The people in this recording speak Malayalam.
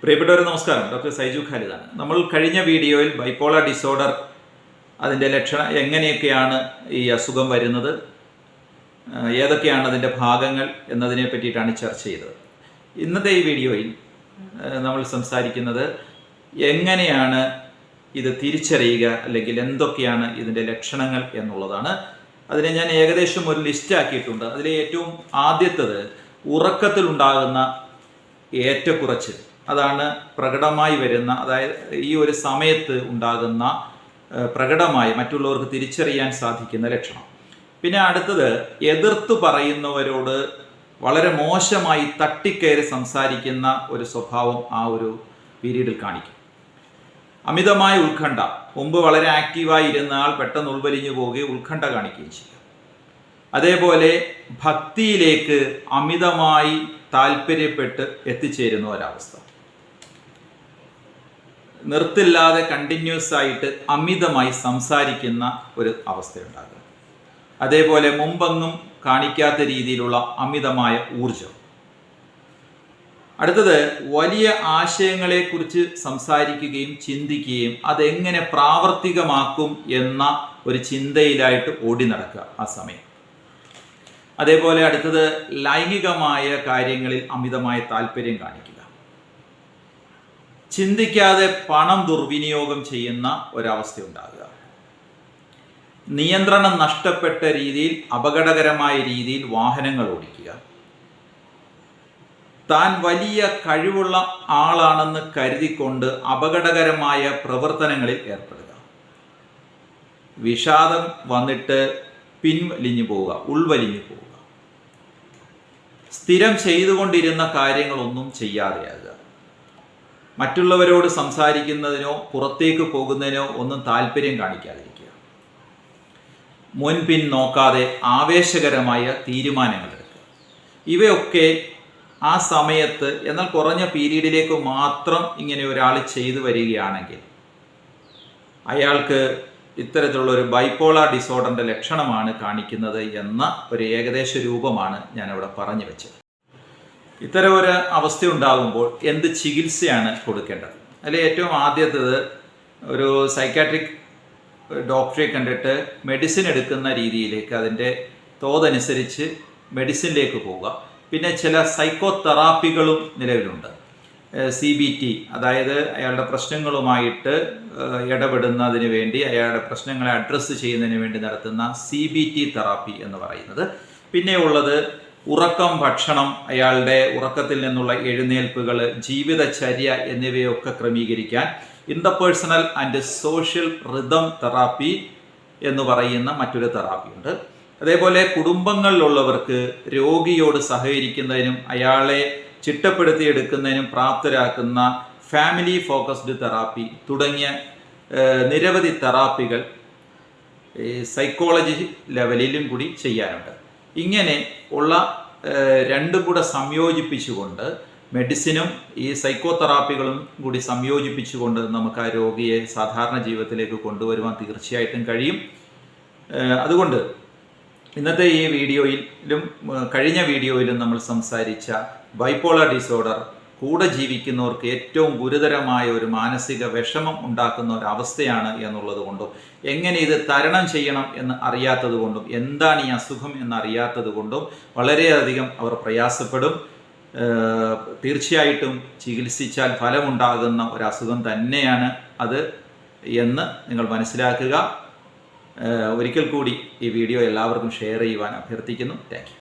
പ്രിയപ്പെട്ടവരെ നമസ്കാരം. ഡോക്ടർ സൈജു ഖാലിദാണ്. നമ്മൾ കഴിഞ്ഞ വീഡിയോയിൽ ബൈപ്പോളർ ഡിസോർഡർ അതിൻ്റെ ലക്ഷണം എങ്ങനെയൊക്കെയാണ് ഈ അസുഖം വരുന്നത്, ഏതൊക്കെയാണ് അതിൻ്റെ ഭാഗങ്ങൾ എന്നതിനെ പറ്റിയിട്ടാണ് ചർച്ച ചെയ്തത്. ഇന്നത്തെ ഈ വീഡിയോയിൽ നമ്മൾ സംസാരിക്കുന്നത് എങ്ങനെയാണ് ഇത് തിരിച്ചറിയുക, അല്ലെങ്കിൽ എന്തൊക്കെയാണ് ഇതിൻ്റെ ലക്ഷണങ്ങൾ എന്നുള്ളതാണ്. അതിനെ ഞാൻ ഏകദേശം ഒരു ലിസ്റ്റ് ആക്കിയിട്ടുണ്ട്. അതിലെ ഏറ്റവും ആദ്യത്തേത് ഉറക്കത്തിലുണ്ടാകുന്ന ഏറ്റക്കുറച്ചിൽ. അതാണ് പ്രകടമായി വരുന്ന, അതായത് ഈ ഒരു സമയത്ത് ഉണ്ടാകുന്ന പ്രകടമായി മറ്റുള്ളവർക്ക് തിരിച്ചറിയാൻ സാധിക്കുന്ന ലക്ഷണം. പിന്നെ അടുത്തത് എതിർത്ത് പറയുന്നവരോട് വളരെ മോശമായി തട്ടിക്കയറി സംസാരിക്കുന്ന ഒരു സ്വഭാവം ആ ഒരു പീരീഡിൽ കാണിക്കും. അമിതമായ ഉത്കണ്ഠ, മുമ്പ് വളരെ ആക്റ്റീവായി ഇരുന്ന ആൾ പെട്ടെന്ന് ഉൾവലിഞ്ഞു പോവുകയും ഉത്കണ്ഠ കാണിക്കുകയും ചെയ്യും. അതേപോലെ ഭക്തിയിലേക്ക് അമിതമായി താല്പര്യപ്പെട്ട് എത്തിച്ചേരുന്ന ഒരവസ്ഥ, നിർത്തില്ലാതെ കണ്ടിന്യൂസ് ആയിട്ട് അമിതമായി സംസാരിക്കുന്ന ഒരു അവസ്ഥയുണ്ടാകുക. അതേപോലെ മുമ്പെങ്ങും കാണിക്കാത്ത രീതിയിലുള്ള അമിതമായ ഊർജം. അടുത്തത് വലിയ ആശയങ്ങളെക്കുറിച്ച് സംസാരിക്കുകയും ചിന്തിക്കുകയും അതെങ്ങനെ പ്രാവർത്തികമാക്കും എന്ന ഒരു ചിന്തയിലായിട്ട് ഓടി നടക്കുക ആ സമയം. അതേപോലെ അടുത്തത് ലൈംഗികമായ കാര്യങ്ങളിൽ അമിതമായ താല്പര്യം കാണിക്കുക. ചിന്തിക്കാതെ പണം ദുർവിനിയോഗം ചെയ്യുന്ന ഒരവസ്ഥ ഉണ്ടാകുക. നിയന്ത്രണം നഷ്ടപ്പെട്ട രീതിയിൽ അപകടകരമായ രീതിയിൽ വാഹനങ്ങൾ ഓടിക്കുക. താൻ വലിയ കഴിവുള്ള ആളാണെന്ന് കരുതിക്കൊണ്ട് അപകടകരമായ പ്രവർത്തനങ്ങളിൽ ഏർപ്പെടുക. വിഷാദം വന്നിട്ട് പിൻവലിഞ്ഞു പോവുക, ഉൾവലിഞ്ഞു പോവുക. സ്ഥിരം ചെയ്തുകൊണ്ടിരുന്ന കാര്യങ്ങളൊന്നും ചെയ്യാതെയാകുക. മറ്റുള്ളവരോട് സംസാരിക്കുന്നതിനോ പുറത്തേക്ക് പോകുന്നതിനോ ഒന്നും താല്പര്യം കാണിക്കാതിരിക്കുക. മുൻപിൻ നോക്കാതെ ആവേശകരമായ തീരുമാനങ്ങൾ എടുക്കുക. ഇവയൊക്കെ ആ സമയത്ത്, എന്നാൽ കുറഞ്ഞ പീരീഡിലേക്ക് മാത്രം ഇങ്ങനെ ഒരാൾ ചെയ്തു വരികയാണെങ്കിൽ അയാൾക്ക് ഇത്തരത്തിലുള്ള ഒരു ബൈപ്പോളർ ഡിസോർഡറിൻ്റെ ലക്ഷണമാണ് കാണിക്കുന്നത് എന്ന ഒരു ഏകദേശ രൂപമാണ് ഞാനിവിടെ പറഞ്ഞു വെച്ചത്. ഇത്തരം ഒരു അവസ്ഥ ഉണ്ടാകുമ്പോൾ എന്ത് ചികിത്സയാണ് കൊടുക്കേണ്ടത്? അതിൽ ഏറ്റവും ആദ്യത്തേത് ഒരു സൈക്കാട്രിക് ഡോക്ടറെ കണ്ടിട്ട് മെഡിസിൻ എടുക്കുന്ന രീതിയിലേക്ക്, അതിൻ്റെ തോതനുസരിച്ച് മെഡിസിനിലേക്ക് പോവുക. പിന്നെ ചില സൈക്കോ തെറാപ്പികളും നിലവിലുണ്ട്. CBT, അതായത് അയാളുടെ പ്രശ്നങ്ങളുമായിട്ട് ഇടപെടുന്നതിന് വേണ്ടി, അയാളുടെ പ്രശ്നങ്ങളെ അഡ്രസ്സ് ചെയ്യുന്നതിന് വേണ്ടി നടത്തുന്ന CBT തെറാപ്പി എന്ന് പറയുന്നത്. പിന്നെ ഉള്ളത് ഉറക്കം, ഭക്ഷണം, അയാളുടെ ഉറക്കത്തിൽ നിന്നുള്ള എഴുന്നേൽപ്പുകൾ, ജീവിതചര്യ എന്നിവയൊക്കെ ക്രമീകരിക്കാൻ interpersonal and social rhythm therapy എന്ന് പറയുന്ന മറ്റൊരു തെറാപ്പിയുണ്ട്. അതേപോലെ കുടുംബങ്ങളിലുള്ളവർക്ക് രോഗിയോട് സഹകരിക്കുന്നതിനും അയാളെ ചിട്ടപ്പെടുത്തിയെടുക്കുന്നതിനും പ്രാപ്തരാക്കുന്ന ഫാമിലി ഫോക്കസ്ഡ് തെറാപ്പി തുടങ്ങിയ നിരവധി തെറാപ്പികൾ സൈക്കോളജി ലെവലിലും കൂടി ചെയ്യാനുണ്ട്. ഇങ്ങനെ ഉള്ള രണ്ടും കൂടെ സംയോജിപ്പിച്ചുകൊണ്ട്, മെഡിസിനും ഈ സൈക്കോ തെറാപ്പികളും കൂടി സംയോജിപ്പിച്ചുകൊണ്ട് നമുക്ക് ആ രോഗിയെ സാധാരണ ജീവിതത്തിലേക്ക് കൊണ്ടുവരുവാൻ തീർച്ചയായിട്ടും കഴിയും. അതുകൊണ്ട് ഇന്നത്തെ ഈ വീഡിയോയിലും കഴിഞ്ഞ വീഡിയോയിലും നമ്മൾ സംസാരിച്ച ബൈപ്പോളർ ഡിസോർഡർ കൂടെ ജീവിക്കുന്നവർക്ക് ഏറ്റവും ഗുരുതരമായ ഒരു മാനസിക വിഷമം ഉണ്ടാക്കുന്ന ഒരു അവസ്ഥയാണ് എന്നുള്ളത് കൊണ്ടും, എങ്ങനെ ഇത് തരണം ചെയ്യണം എന്ന് അറിയാത്തത് കൊണ്ടും, എന്താണ് ഈ അസുഖം എന്നറിയാത്തത് കൊണ്ടും വളരെയധികം അവർ പ്രയാസപ്പെടും. തീർച്ചയായിട്ടും ചികിത്സിച്ചാൽ ഫലമുണ്ടാകുന്ന ഒരു അസുഖം തന്നെയാണ് അത് എന്ന് നിങ്ങൾ മനസ്സിലാക്കുക. ഒരിക്കൽ കൂടി ഈ വീഡിയോ എല്ലാവർക്കും ഷെയർ ചെയ്യുവാൻ അഭ്യർത്ഥിക്കുന്നു. Thank you.